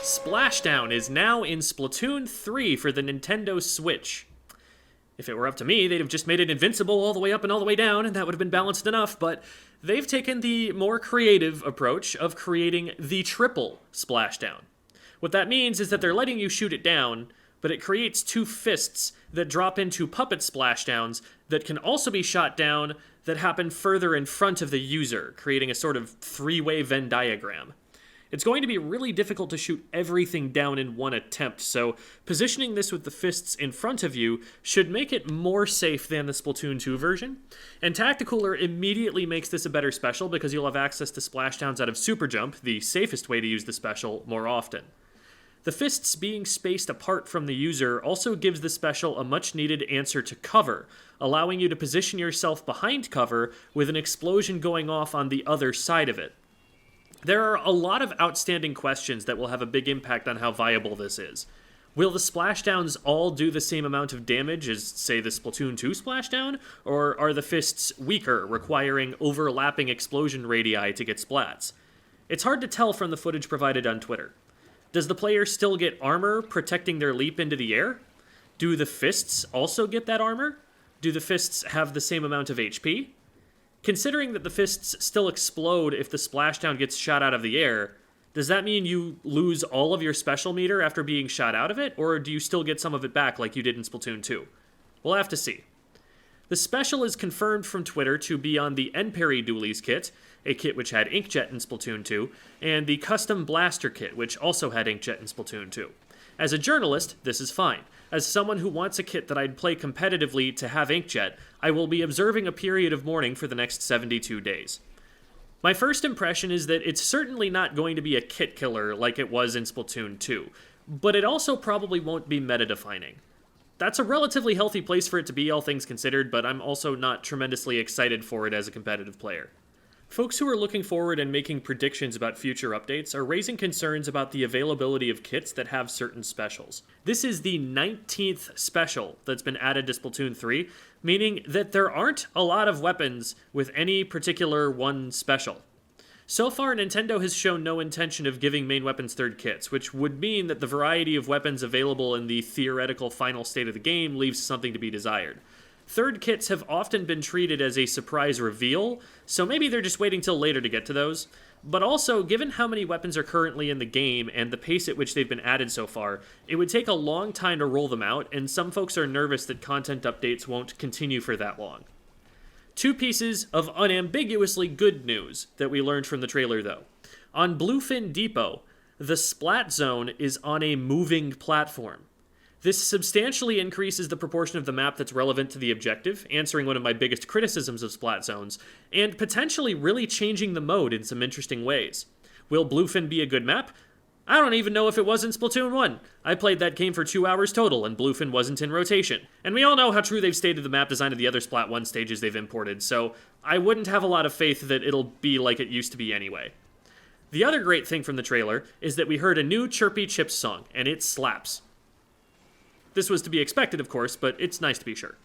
Splashdown is now in Splatoon 3 for the Nintendo Switch. If it were up to me, they'd have just made it invincible all the way up and all the way down, and that would have been balanced enough, but they've taken the more creative approach of creating the triple Splashdown. What that means is that they're letting you shoot it down, but it creates two fists that drop into puppet splashdowns that can also be shot down that happen further in front of the user, creating a sort of three-way Venn diagram. It's going to be really difficult to shoot everything down in one attempt, so positioning this with the fists in front of you should make it more safe than the Splatoon 2 version. And Tacticooler immediately makes this a better special because you'll have access to splashdowns out of Super Jump, the safest way to use the special, more often. The fists being spaced apart from the user also gives the special a much-needed answer to cover, allowing you to position yourself behind cover with an explosion going off on the other side of it. There are a lot of outstanding questions that will have a big impact on how viable this is. Will the splashdowns all do the same amount of damage as, say, the Splatoon 2 splashdown? Or are the fists weaker, requiring overlapping explosion radii to get splats? It's hard to tell from the footage provided on Twitter. Does the player still get armor protecting their leap into the air? Do the fists also get that armor? Do the fists have the same amount of HP? Considering that the fists still explode if the splashdown gets shot out of the air, does that mean you lose all of your special meter after being shot out of it, or do you still get some of it back like you did in Splatoon 2? We'll have to see. The special is confirmed from Twitter to be on the Enperry Dualies kit, a kit which had Inkjet in Splatoon 2, and the Custom Blaster kit, which also had Inkjet in Splatoon 2. As a journalist, this is fine. As someone who wants a kit that I'd play competitively to have Inkjet, I will be observing a period of mourning for the next 72 days. My first impression is that it's certainly not going to be a kit killer like it was in Splatoon 2, but it also probably won't be meta-defining. That's a relatively healthy place for it to be, all things considered, but I'm also not tremendously excited for it as a competitive player. Folks who are looking forward and making predictions about future updates are raising concerns about the availability of kits that have certain specials. This is the 19th special that's been added to Splatoon 3, meaning that there aren't a lot of weapons with any particular one special. So far, Nintendo has shown no intention of giving main weapons third kits, which would mean that the variety of weapons available in the theoretical final state of the game leaves something to be desired. Third kits have often been treated as a surprise reveal, so maybe they're just waiting till later to get to those. But also, given how many weapons are currently in the game and the pace at which they've been added so far, it would take a long time to roll them out, and some folks are nervous that content updates won't continue for that long. Two pieces of unambiguously good news that we learned from the trailer, though. On Bluefin Depot, the Splat Zone is on a moving platform. This substantially increases the proportion of the map that's relevant to the objective, answering one of my biggest criticisms of Splat Zones, and potentially really changing the mode in some interesting ways. Will Bluefin be a good map? I don't even know if it was in Splatoon 1. I played that game for 2 hours total, and Bluefin wasn't in rotation. And we all know how true they've stated the map design of the other Splat 1 stages they've imported, so I wouldn't have a lot of faith that it'll be like it used to be anyway. The other great thing from the trailer is that we heard a new Chirpy Chips song, and it slaps. This was to be expected, of course, but it's nice to be sure.